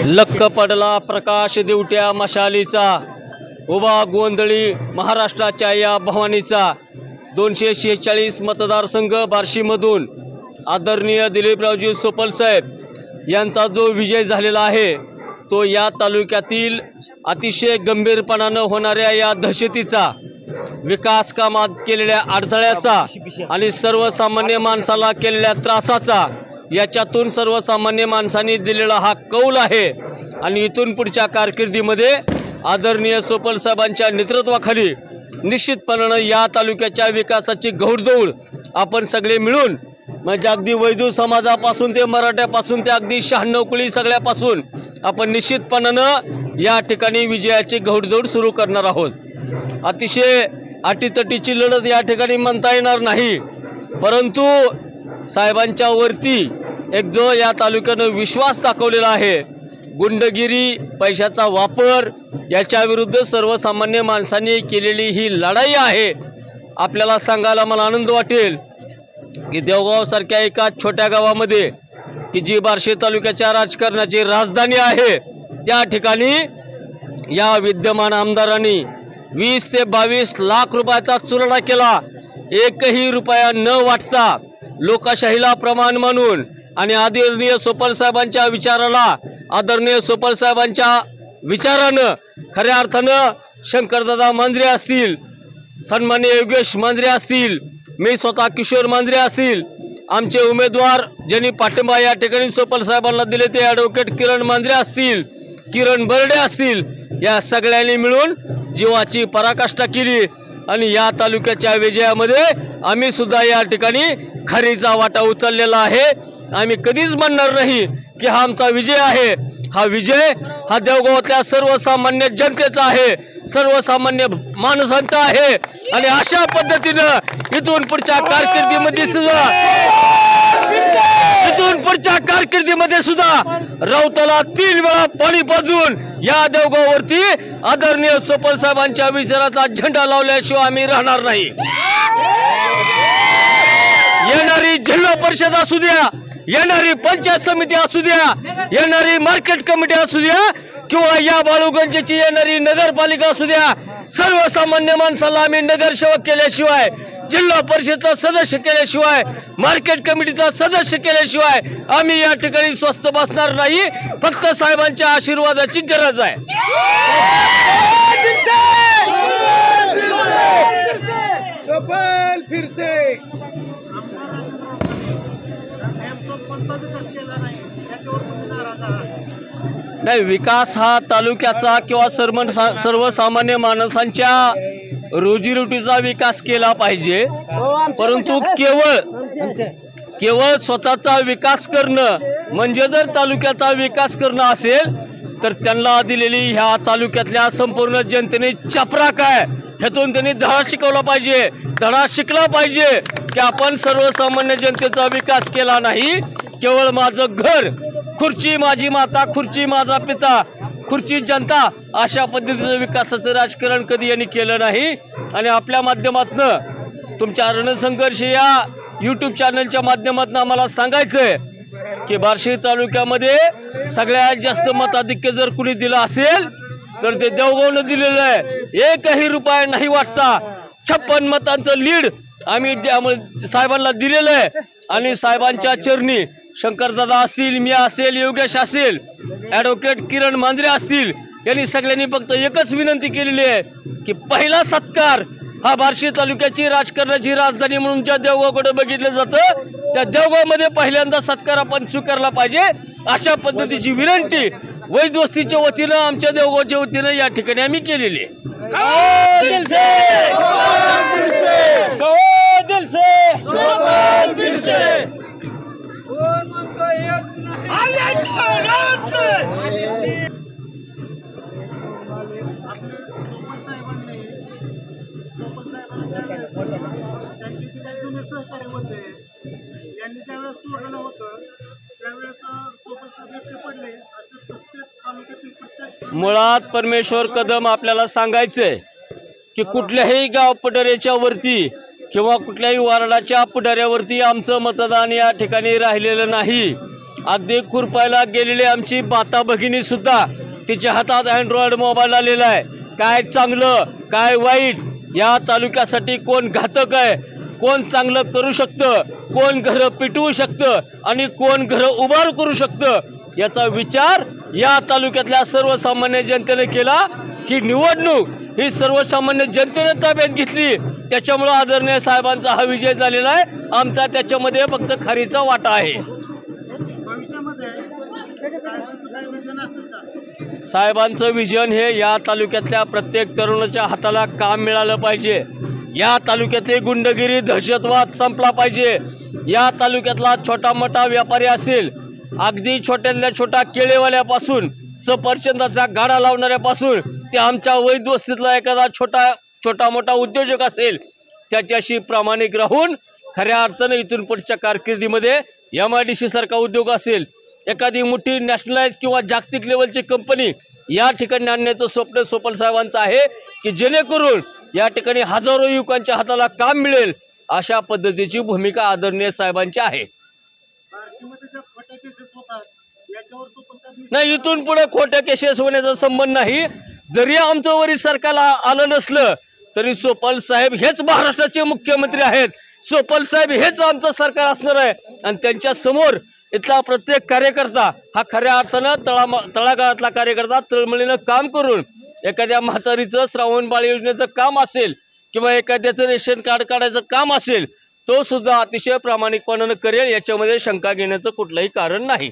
लक्क पडला प्रकाश दिवट्या मशालीचा, उभा गोंधळी महाराष्ट्राच्या या भवानीचा। 246 मतदारसंघ बार्शीमधून आदरणीय दिलीपरावजी सोपल साहेब यांचा जो विजय झालेला आहे तो या तालुक्यातील अतिशय गंभीरपणाने होणाऱ्या या दहशतीचा, विकास कामात केलेल्या अडथळ्याचा आणि सर्वसामान्य माणसाला केलेल्या त्रासाचा, याच्यातून सर्वसामान्य माणसांनी दिलेला हा कौल आहे। आणि इथून पुढच्या कारकिर्दीमध्ये आदरणीय सोपल साहेबांच्या नेतृत्वाखाली निश्चितपणे या तालुक्याच्या विकासाची घोडदौड आपण सगळे मिळून, म्हणजे अगदी वैदू समाजापासून ते मराठ्यापासून ते अगदी 96 कुळी सगळ्यापासून आपण निश्चितपणाने या ठिकाणी विजयाची घोडदौड सुरू करणार आहोत। अतिशय अटीतटीची लढत या ठिकाणी म्हणता येणार नाही, परंतु साहेबांच्या वरती एक जो या तालुक्याने विश्वास दाखवलेला आहे, गुंडगिरी, पैशाचा वापर याच्या विरुद्ध सर्वसामान्य माणसांनी केलेली ही लढाई आहे। आपल्याला सांगायला मला आनंद वाटेल की देवगाव सारख्या एका छोट्या गावामध्ये की जी बार्शी तालुक्याच्या राजकारणाची राजधानी आहे, त्या ठिकाणी या विद्यमान आमदारांनी 20 ते 22 लाख रुपयाचा चुराडा केला। एकही रुपया न वाटता लोकशाहीला प्रमाण मानून आणि आदरणीय सोपल साहेबांच्या विचाराला, आदरणीय सोपल साहेबांच्या विचारानं खऱ्या अर्थानं शंकरदादा मांजरे असतील, सन्माननीय योगेश मांजरे असतील, मी स्वतः किशोर मांजरे असतील, आमचे उमेदवार ज्यांनी पाठिंबा या ठिकाणी सोपल साहेबांना दिले ते ॲडव्होकेट किरण मांजरे असतील, किरण बर्डे असतील, या सगळ्यांनी मिळून जीवाची पराकाष्ठा केली आणि या तालुक्याच्या विजयामध्ये आम्ही सुद्धा या ठिकाणी खरीचा वाटा उचललेला आहे। आम्ही कधीच म्हणणार नाही की हा आमचा विजय आहे। हा विजय हा देवगावातल्या सर्वसामान्य जनतेचा आहे, सर्वसामान्य माणसांचा आहे। आणि अशा पद्धतीनं इथून पुढच्या कारकिर्दीमध्ये सुद्धा रौताला 3 वेळा पाणी पाजून या देवगाववरती आदरणीय सोपल साहेबांच्या विचाराचा झेंडा लावल्याशिवाय आम्ही राहणार नाही। येणारी जिल्हा परिषद असू द्या, येणारी पंचायत समिती असू द्या, येणारी मार्केट कमिटी असू द्या, किंवा या बाळूगंजची येणारी नगरपालिका असू द्या, सर्वसामान्य माणसाला आम्ही नगरसेवक केल्याशिवाय, जिल्हा परिषदचा सदस्य केल्याशिवाय, मार्केट कमिटीचा सदस्य केल्याशिवाय आम्ही या ठिकाणी स्वस्थ बसणार नाही। फक्त साहेबांच्या आशीर्वादाची गरज आहे। नाही, विकास हा तालुक्याचा किंवा सर्वसामान्य माणसांच्या रोजीरोटीचा विकास केला पाहिजे, परंतु केवळ स्वतःचा विकास करणं म्हणजे जर तालुक्याचा विकास करणं असेल तर त्यांना दिलेली ह्या तालुक्यातल्या संपूर्ण जनतेने चपरा काय ह्यातून त्यांनी धडा शिकवला पाहिजे, धडा शिकला पाहिजे की आपण सर्वसामान्य जनतेचा विकास केला नाही, केवळ माझं घर, खुर्ची माझी माता, खुर्ची माझा पिता, खुर्ची जनता, अशा पद्धतीचं विकासाचं राजकारण कधी यांनी केलं नाही। आणि आपल्या माध्यमातून तुमच्या रणसंघर्ष या यूट्यूब चॅनलच्या माध्यमातून आम्हाला सांगायचं आहे की बार्शी तालुक्यामध्ये सगळ्यात जास्त मताधिक्य जर कुणी दिलं असेल तर ते देवगावनं दिलेलं आहे। एकही रुपया नाही वाटता 56 मतांचं लीड आम्ही साहेबांना दिलेलं आहे। आणि साहेबांच्या चरणी शंकरदादा असतील, मी असेल, योगेश असेल, ॲडव्होकेट किरण मांजरे असतील, यांनी सगळ्यांनी फक्त एकच विनंती केलेली आहे की पहिला सत्कार हा बार्शी तालुक्याची राजकारणाची राजधानी म्हणून ज्या देवगावकडे बघितलं जातं त्या देवगावमध्ये पहिल्यांदा सत्कार आपण स्वीकारला पाहिजे। अशा पद्धतीची विनंती वैदवस्तीच्या वतीनं, आमच्या देवगावच्या वतीनं या ठिकाणी आम्ही केलेली आहे। मुळात परमेश्वर कदम आपल्याला सांगायचंय की कुठल्याही गाव पठाराच्या वरती किंवा कुठल्याही वार्डाच्या पुढाऱ्यावरती आमचं मतदान या ठिकाणी राहिलेलं नाही। अगदी खुरपायला गेलेली आमची माता भगिनी सुद्धा तिच्या हातात अँड्रॉइड मोबाईल आलेला आहे। काय चांगलं काय वाईट, या तालुक्यासाठी कोण घातक आहे, कोण चांगलं करू शकतं, कोण घरं पिटवू शकतं आणि कोण घरं उभार करू शकतं, याचा विचार या तालुक्यातल्या सर्वसामान्य जनतेने केला। ही निवडणूक ही सर्वसामान्य जनतेने ताब्यात घेतली, त्याच्यामुळं आदरणीय साहेबांचा हा विजय झालेला आहे। आमचा त्याच्यामध्ये फक्त खरीचा वाटा आहे। साहेबांचं विजन हे या तालुक्यातल्या प्रत्येक तरुणाच्या हाताला काम मिळालं पाहिजे, या तालुक्यातली गुंडगिरी दहशतवाद संपला पाहिजे, या तालुक्यातला छोटा मोठा व्यापारी असेल, अगदी छोट्यातल्या छोटा केळेवाल्यापासून सफरचंदाचा गाडा लावणाऱ्यापासून ते आमच्या वैद वस्तीतला एखादा छोटा मोठा उद्योजक असेल, त्याच्याशी प्रामाणिक राहून खऱ्या अर्थानं इथून पुढच्या कारकिर्दीमध्ये MIDC सारखा उद्योग असेल, एखादी मोठी नॅशनलाइज किंवा जागतिक लेवलची कंपनी या ठिकाणी आणण्याचं स्वप्न सोपल साहेबांचं आहे की जेणेकरून या ठिकाणी हजारो युवकांच्या हाताला काम मिळेल, अशा पद्धतीची भूमिका आदरणीय साहेबांची आहे। नाही, इथून पुढे खोट्या केसेस होण्याचा संबंध नाही। जरी आमचं वरिष्ठ सरकारला आलं नसलं तरी सोपल साहेब हेच महाराष्ट्राचे मुख्यमंत्री आहेत, सोपल साहेब हेच आमचं सरकार असणार आहे आणि त्यांच्या समोर इथला प्रत्येक कार्यकर्ता हा खऱ्या अर्थानं तळागाळातला कार्यकर्ता तळमळीनं काम करून एखाद्या म्हातारीचं श्रावणबाळ योजनेचं काम असेल किंवा एखाद्याचं रेशन कार्ड काढायचं काम असेल, तो सुद्धा अतिशय प्रामाणिकपणानं करेल, याच्यामध्ये शंका घेण्याचं कुठलंही कारण नाही।